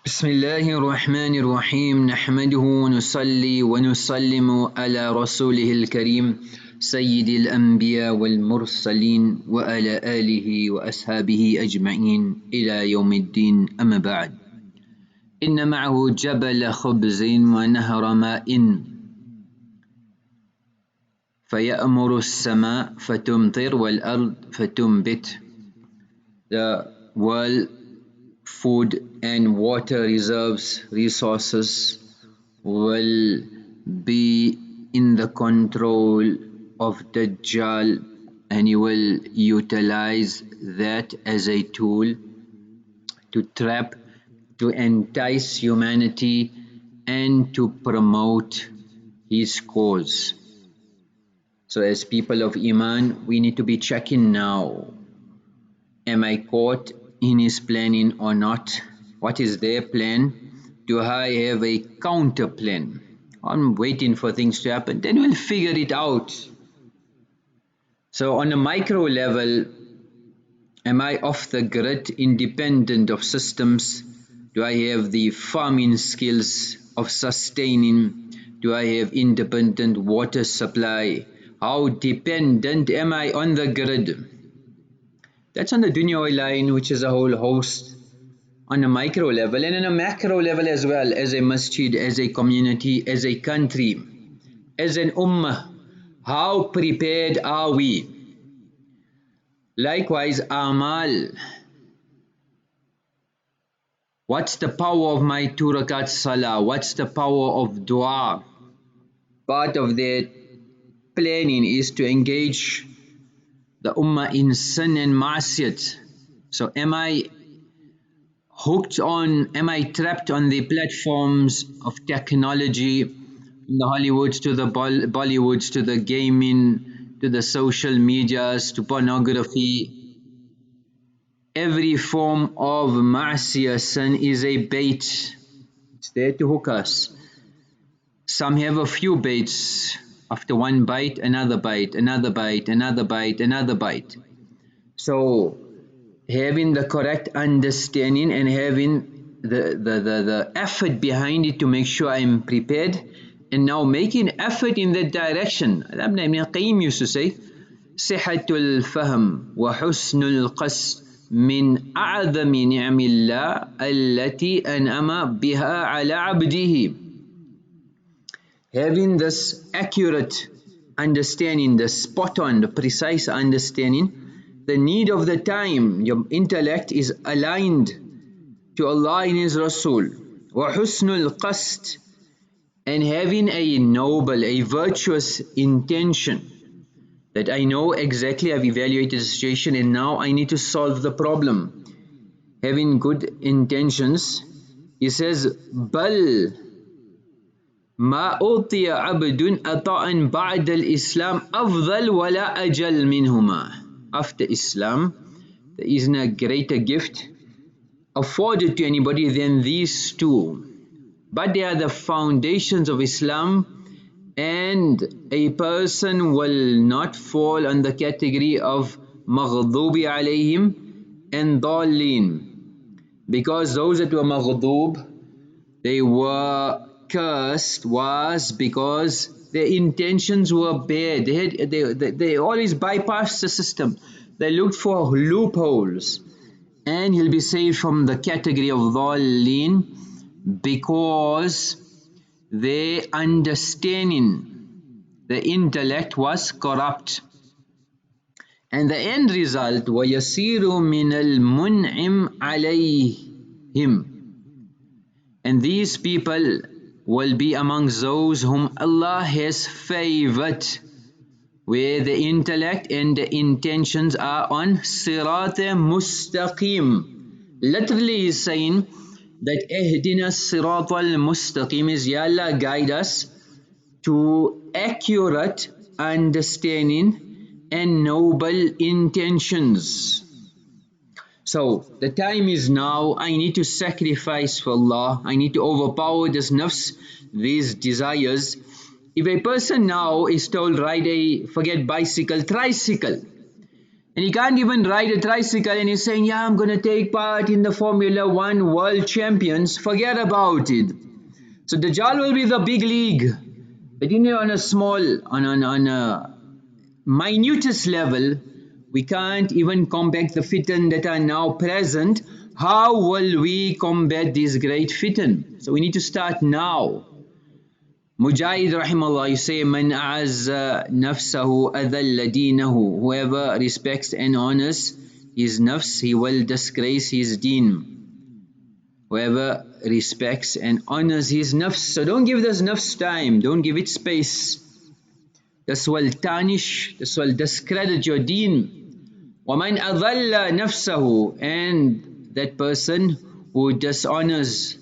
بسم الله الرحمن الرحيم نحمده ونصلي ونسلم على رسوله الكريم سيد الأنبياء والمرسلين وعلى آله وأصحابه أجمعين إلى يوم الدين. أما بعد، إن معه جبل خبز ونهر ماء فيأمر السماء فتمطر والأرض فتنبت. The world food and water resources will be in the control of dajjal, and he will utilize that as a tool to trap, to entice humanity and to promote his cause. So as people of Iman, we need to be checking now. Am I caught in his planning or not? What is their plan? Do I have a counter plan? I'm waiting for things to happen, then we'll figure it out. So on a micro level, am I off the grid, independent of systems? Do I have the farming skills of sustaining? Do I have independent water supply? How dependent am I on the grid? That's on the dunya line, which is a whole host on a micro level, and on a macro level as well, as a masjid, as a community, as a country, as an ummah. How prepared are we? Likewise, amal. What's the power of my 2 rakat salah? What's the power of dua? Part of their planning is to engage the ummah in sin and ma'asiyat. So am I hooked on, am I trapped on the platforms of technology, from the Hollywoods to the Bollywoods to the gaming to the social medias to pornography? Every form of ma'asiyah, sin, is a bait. It's there to hook us. Some have a few baits. After one bite, another bite, another bite, another bite, another bite. So having the correct understanding and having the effort behind it to make sure I'm prepared, and now making effort in that direction. Qayyim used to say, صحة الفهم وحسن القصد من أعظم نعم الله التي أنعم بها على عبده. Having this accurate understanding, the spot on, the precise understanding, the need of the time, your intellect is aligned to Allah and His Rasul. وَحُسْنُ الْقَصْدِ, and having a noble, a virtuous intention, that I know exactly, I've evaluated the situation and now I need to solve the problem. Having good intentions, he says, بَلْ ما أُعطي عبد أطاعا بعد الإسلام أفضل ولا أجل منهما. After Islam, there isn't a greater gift afforded to anybody than these two. But they are the foundations of Islam, and a person will not fall on the category of maghdubi alayhim and dallin, because those that were maghdub, they were cursed, was because their intentions were bad. They always bypassed the system. They looked for loopholes, and he'll be saved from the category of dhalleen because their understanding, the intellect was corrupt. And the end result, وَيَسِيرُ مِنَ الْمُنْعِمْ عَلَيْهِمْ, and these people will be amongst those whom Allah has favored, where the intellect and the intentions are on sirat mustaqim. Literally is saying that ihdina sirat al-mustaqim is, Ya Allah, guide us to accurate understanding and noble intentions. So the time is now. I need to sacrifice for Allah. I need to overpower this nafs, these desires. If a person now is told, forget bicycle, tricycle, And he can't even ride a tricycle, and he's saying, yeah, I'm going to take part in the Formula 1 World Champions. Forget about it. So Dajjal will be the big league. But on a small, on a minutest level, we can't even combat the fitan that are now present. How will we combat these great fitan? So we need to start now. Mujahid Rahimahullah, you say, Man a'azza nafsahu adhalla deenahu. Whoever respects and honors his nafs, he will disgrace his deen. Whoever respects and honors his nafs. So don't give this nafs time, don't give it space. This will tarnish, this will discredit your deen. وَمَنْ أَضَلَّ نَفْسَهُ. And that person who dishonors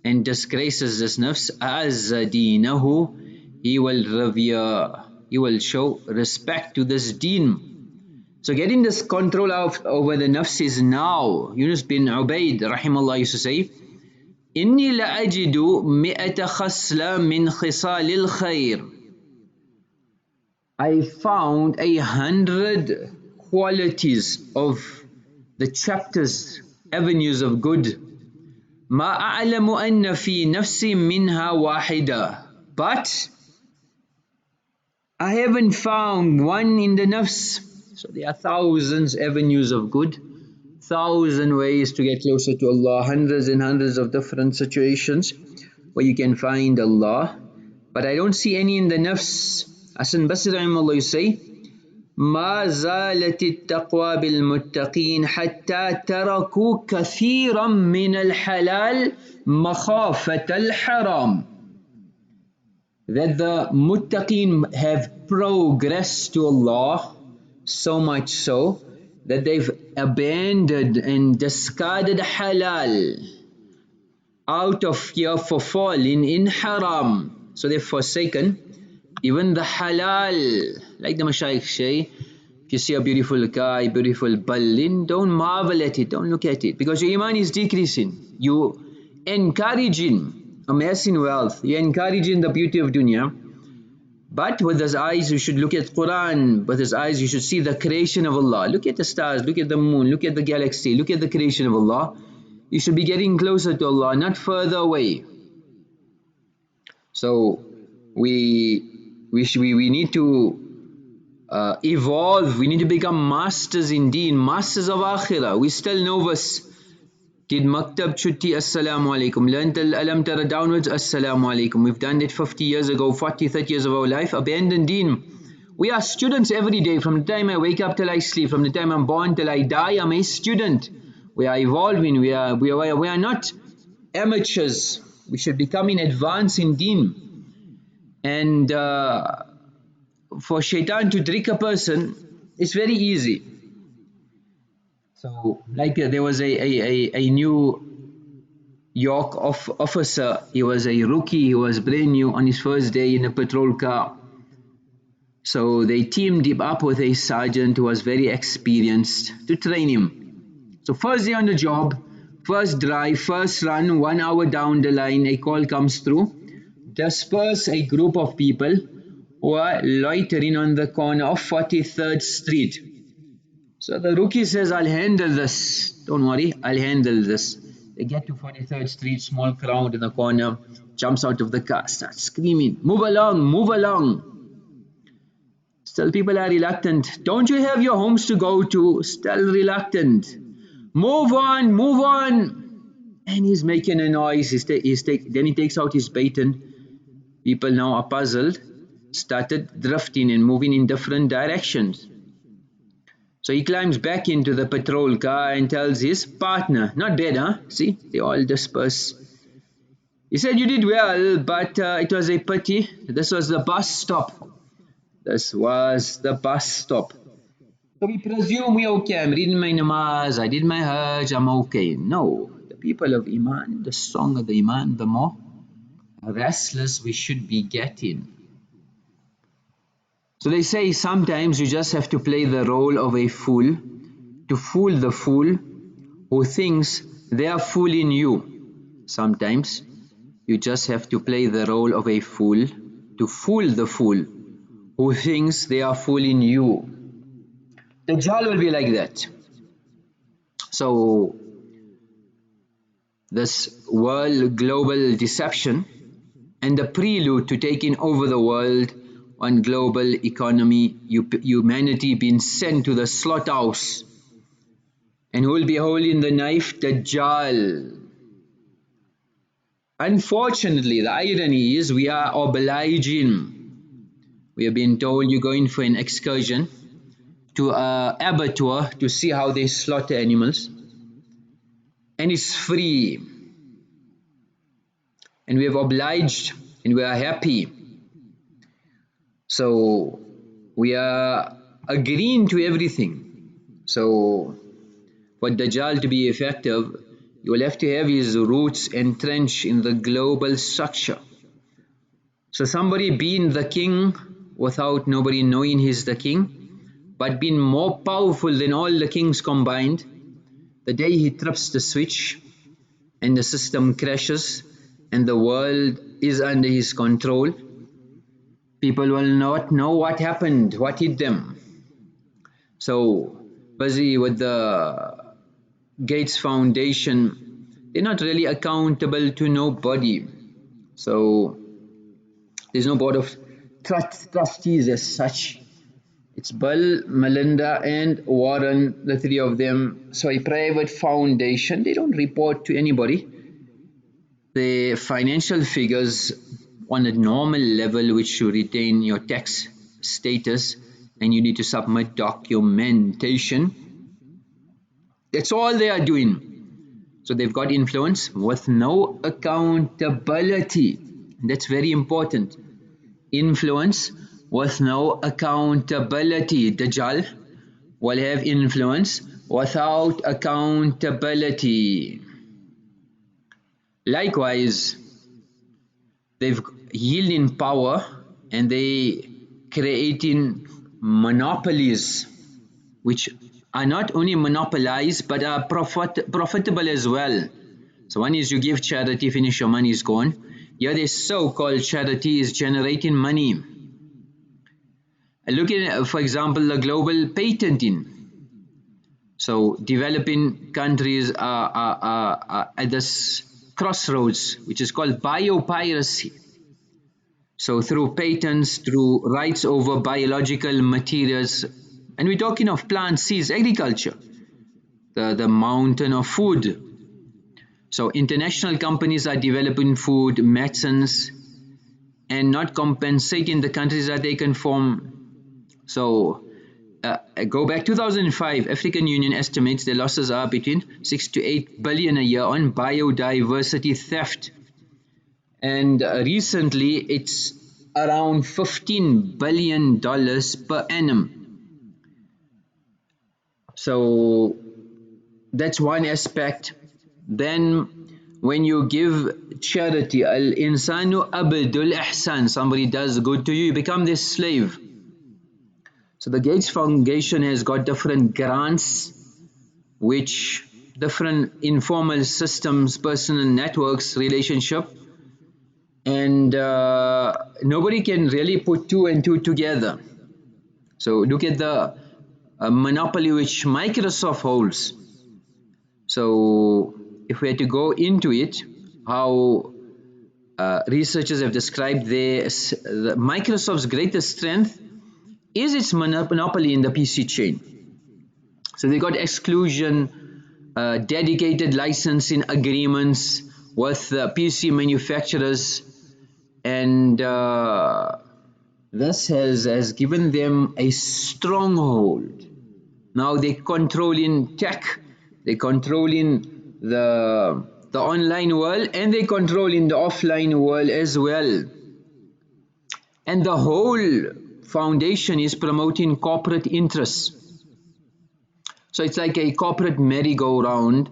and disgraces this nafs, أَعَزَّ دِينَهُ, he will revere, he will show respect to this deen. So getting this control over the nafs is now. Yunus Bin Ubaid Rahimahullah used to say, إِنِّي لَأَجِدُ مِئَةَ خَصْلَ مِنْ خِصَالِ الْخَيْرِ. I found 100 qualities of the chapters, avenues of good. ما أعلم أن في نفسي منها واحدة. But I haven't found one in the nafs. So there are thousands avenues of good, 1,000 ways to get closer to Allah, hundreds and hundreds of different situations where you can find Allah. But I don't see any in the nafs. Hasan R.A A, you say, ما زالت التقوى بالمتقين حتى تركوا كثيرا من الحلال مخافة الحرام. That the muttaqeen have progressed to Allah so much so that they've abandoned and discarded halal out of fear for falling in haram. So they've forsaken even the halal. Like the Mashaykh say, if you see a beautiful car, a beautiful building, don't marvel at it, don't look at it, because your iman is decreasing. You encouraging amassing wealth, you're encouraging the beauty of dunya. But with his eyes you should look at Quran, with his eyes you should see the creation of Allah. Look at the stars, look at the moon, look at the galaxy, look at the creation of Allah. You should be getting closer to Allah, not further away. So we need to evolve, we need to become masters in Deen, masters of Akhirah. We still novice. Did Maktab Chutti, Assalamu alaikum. Learned Alam Tara downwards, Assalamu alaikum. We've done it 50 years ago, 40, 30 years of our life. Abandoned Deen. We are students every day. From the time I wake up till I sleep, from the time I'm born till I die, I'm a student. We are evolving. We are not amateurs. We should become in advance in Deen. And for shaitan to trick a person, it's very easy. So like there was a New York officer. He was a rookie, he was brand new on his first day in a patrol car. So they teamed him up with a sergeant who was very experienced to train him. So first day on the job, first drive, first run, 1 hour down the line, a call comes through. Disperse a group of people who are loitering on the corner of 43rd Street. So the rookie says, I'll handle this. Don't worry, I'll handle this. They get to 43rd Street, small crowd in the corner, jumps out of the car, starts screaming, move along, move along. Still people are reluctant. Don't you have your homes to go to? Still reluctant. Move on, move on. And he's making a noise. Then he takes out his baton. People now are puzzled, started drifting and moving in different directions. So he climbs back into the patrol car and tells his partner, not bad, huh? See, they all disperse. He said, you did well, but it was a pity. This was the bus stop. This was the bus stop. So we presume we're okay. I'm reading my namaz, I did my hajj, I'm okay. No, the people of Iman, the stronger the Iman, the more restless we should be getting. So they say sometimes you just have to play the role of a fool to fool the fool who thinks they are fooling you. Sometimes you just have to play the role of a fool to fool the fool who thinks they are fooling you. Dajjal will be like that. So this world global deception and the prelude to taking over the world on global economy, humanity being sent to the slaughterhouse. And who will be holding the knife? Dajjal. Unfortunately, the irony is we are obliging. We have been told you're going for an excursion to an abattoir to see how they slaughter animals. And it's free. And we have obliged and we are happy. So we are agreeing to everything. So for Dajjal to be effective, you will have to have his roots entrenched in the global structure. So somebody being the king without nobody knowing he's the king, but being more powerful than all the kings combined, the day he trips the switch and the system crashes and the world is under his control, people will not know what happened, what hit them. So busy with the Gates Foundation, they're not really accountable to nobody. So there's no board of trustees as such. It's Bill, Melinda and Warren, the three of them. So a private foundation, they don't report to anybody. The financial figures on a normal level, which you retain your tax status and you need to submit documentation. That's all they are doing. So they've got influence with no accountability. That's very important. Influence with no accountability. Dajjal will have influence without accountability. Likewise, they've yielding power and they creating monopolies which are not only monopolized but are profitable as well. So one is you give charity, finish, your money is gone. Here this so-called charity is generating money. Look at, for example, the global patenting. So developing countries are at this crossroads, which is called biopiracy. So through patents, through rights over biological materials, and we're talking of plants, seeds, agriculture, the mountain of food. So international companies are developing food, medicines, and not compensating the countries that they can form. So go back 2005, African Union estimates the losses are between 6 to 8 billion a year on biodiversity theft. And recently it's around $15 billion per annum. So that's one aspect. Then when you give charity, al-insanu abdul ihsan, somebody does good to you, you become this slave. So the Gates Foundation has got different grants, which different informal systems, personal networks, relationship, and nobody can really put two and two together. So look at the monopoly which Microsoft holds. So if we had to go into it, how researchers have described Microsoft's greatest strength is its monopoly in the PC chain. So they got exclusion, dedicated licensing agreements with PC manufacturers, and this has given them a stronghold. Now they're controlling tech, they're controlling the online world, and they're controlling the offline world as well. And the whole foundation is promoting corporate interests. So it's like a corporate merry-go-round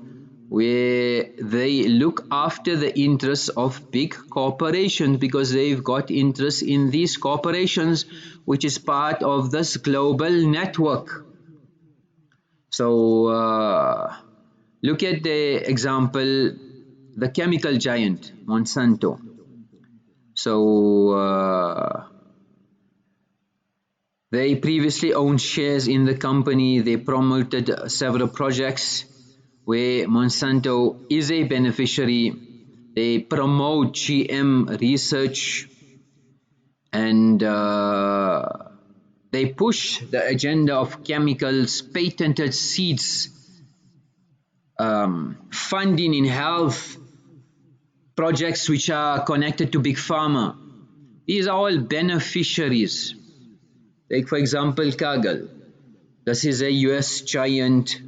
where they look after the interests of big corporations because they've got interest in these corporations, which is part of this global network. So look at the example, the chemical giant Monsanto. So They previously owned shares in the company. They promoted several projects where Monsanto is a beneficiary. They promote GM research, and they push the agenda of chemicals, patented seeds, funding in health, projects which are connected to big pharma. These are all beneficiaries. Take for example Cargill. This is a US giant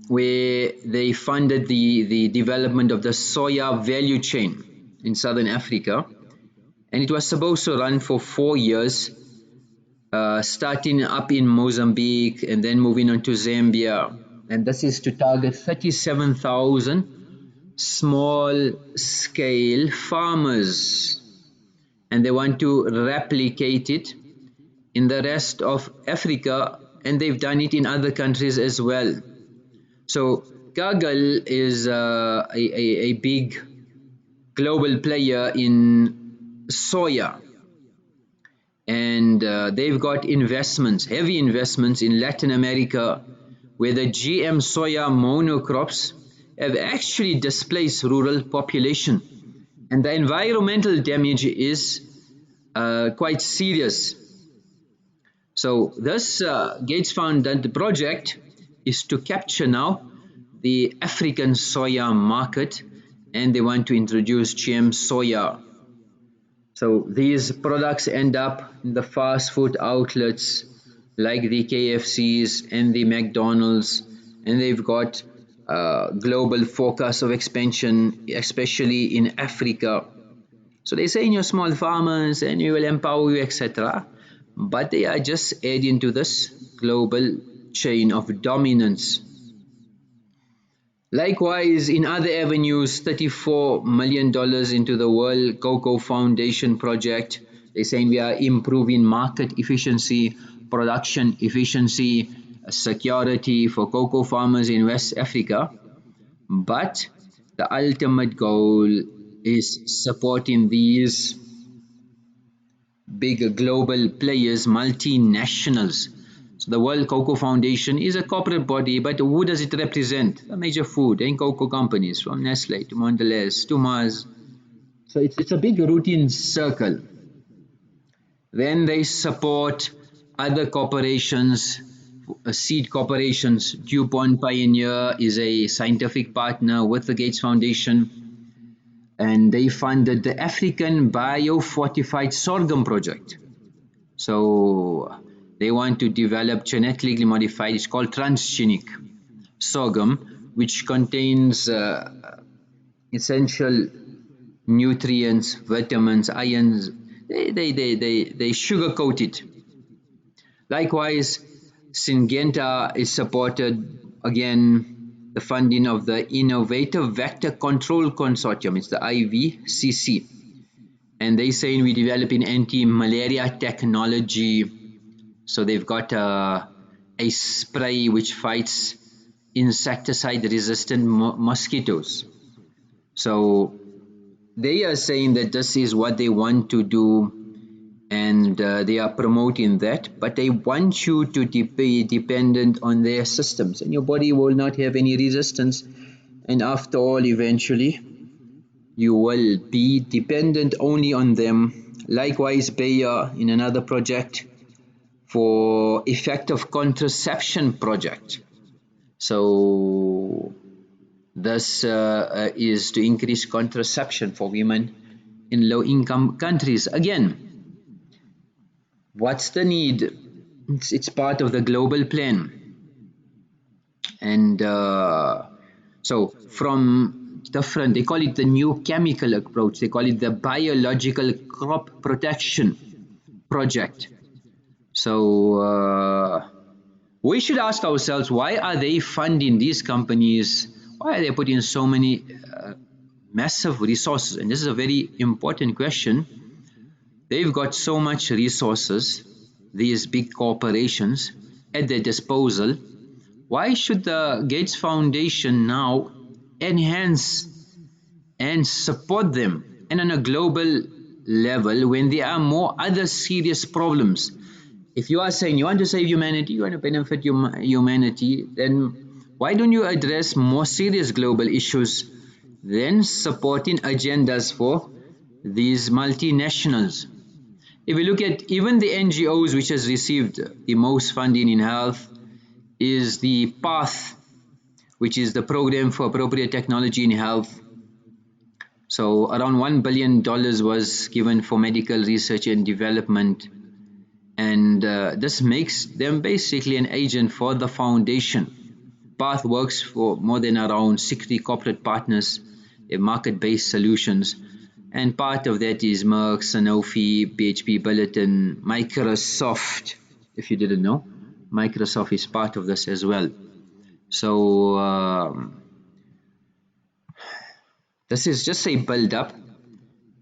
where they funded the development of the soya value chain in southern Africa, and it was supposed to run for 4 years, starting up in Mozambique and then moving on to Zambia, and this is to target 37,000 small scale farmers, and they want to replicate it in the rest of Africa, and they've done it in other countries as well. So Cargill is a big global player in soya, and they've got investments, heavy investments in Latin America, where the GM soya monocrops have actually displaced rural population, and the environmental damage is quite serious. So this Gates found that the project is to capture now the African soya market, and they want to introduce GM soya. So these products end up in the fast food outlets like the KFCs and the McDonald's, and they've got global forecast of expansion, especially in Africa. So they say in your small farmers and we will empower you, etc. But they are just adding to this global chain of dominance. Likewise, in other avenues, $34 million into the World Cocoa Foundation project. They're saying we are improving market efficiency, production efficiency, security for cocoa farmers in West Africa. But the ultimate goal is supporting these big global players, multinationals. So the World Cocoa Foundation is a corporate body, but who does it represent? The major food and cocoa companies, from Nestle to Mondelez to Mars. So it's a big routine circle. Then they support other corporations, seed corporations. DuPont Pioneer is a scientific partner with the Gates Foundation, and they funded the African Biofortified Sorghum Project. So they want to develop genetically modified, it's called transgenic sorghum, which contains essential nutrients, vitamins, ions. They sugarcoat it. Likewise, Syngenta is supported, again, the funding of the Innovative Vector Control Consortium. It's the IVCC. And they saying we're developing anti-malaria technology. So they've got a spray which fights insecticide-resistant mosquitoes. So they are saying that this is what they want to do, and they are promoting that, but they want you to be dependent on their systems, and your body will not have any resistance, and after all, eventually you will be dependent only on them. Likewise, Bayer in another project for effective contraception project. So this is to increase contraception for women in low-income countries. Again, what's the need? It's part of the global plan. And so from different, they call it the new chemical approach, they call it the biological crop protection project. So we should ask ourselves, why are they funding these companies? Why are they putting so many massive resources? And this is a very important question. They've got so much resources, these big corporations, at their disposal. Why should the Gates Foundation now enhance and support them, and on a global level when there are more other serious problems. If you are saying you want to save humanity, you want to benefit humanity, then why don't you address more serious global issues than supporting agendas for these multinationals? If we look at even the NGOs which has received the most funding in health is the PATH, which is the Program for Appropriate Technology in Health. So around $1 billion was given for medical research and development, and this makes them basically an agent for the foundation. PATH works for more than around 60 corporate partners in market-based solutions, and part of that is Merck, Sanofi, BHP Billiton, Microsoft. If you didn't know, Microsoft is part of this as well. So this is just a build up,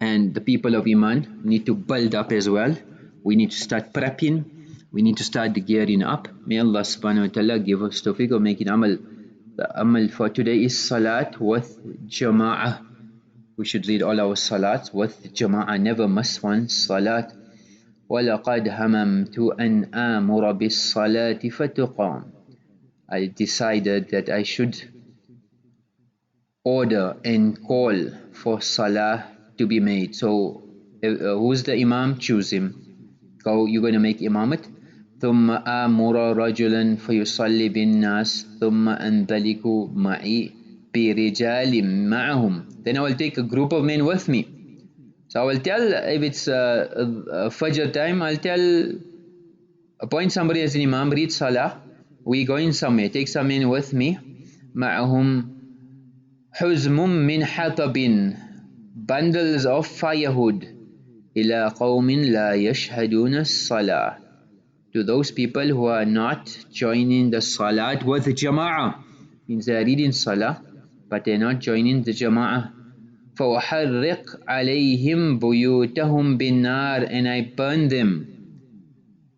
and the people of Iman need to build up as well. We need to start prepping, we need to start gearing up. May Allah subhanahu wa ta'ala give us tawfiq of making amal. The amal for today is salat with jama'ah. We should read all our salats with jama'ah, never miss one salat. وَلَقَدْ هَمَمْتُ أَنْ آمُرَ بِالصَّلَاةِ فَتُقَامْ. I decided that I should order and call for salah to be made. So who's the imam? Choose him. Go, you're going to make imamat. ثم آمر رجلا فيصلي بالناس ثم أنطلق معي برجال معهم. Then I will take a group of men with me. So I will tell, if it's Fajr time, I'll appoint somebody as an imam, read salah, we going somewhere, take some men with me. معهم حزم من حطب, bundles of firewood. إلى قوم لا يشهدون الصلاة, to those people who are not joining the salat with jama'ah, means they are reading salah but they are not joining the jama'ah. فَأُحَرِّقْ عَلَيْهِمْ بُيُوتَهُمْ بِالنَّارِ, and I burn them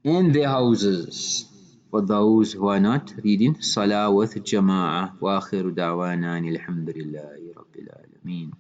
in their houses, for those who are not reading salah with jama'ah. وَآخِرُ دَعْوَانَا أَنِ الْحَمْدُ لِلَّهِ رَبِّ الْعَالَمِينَ.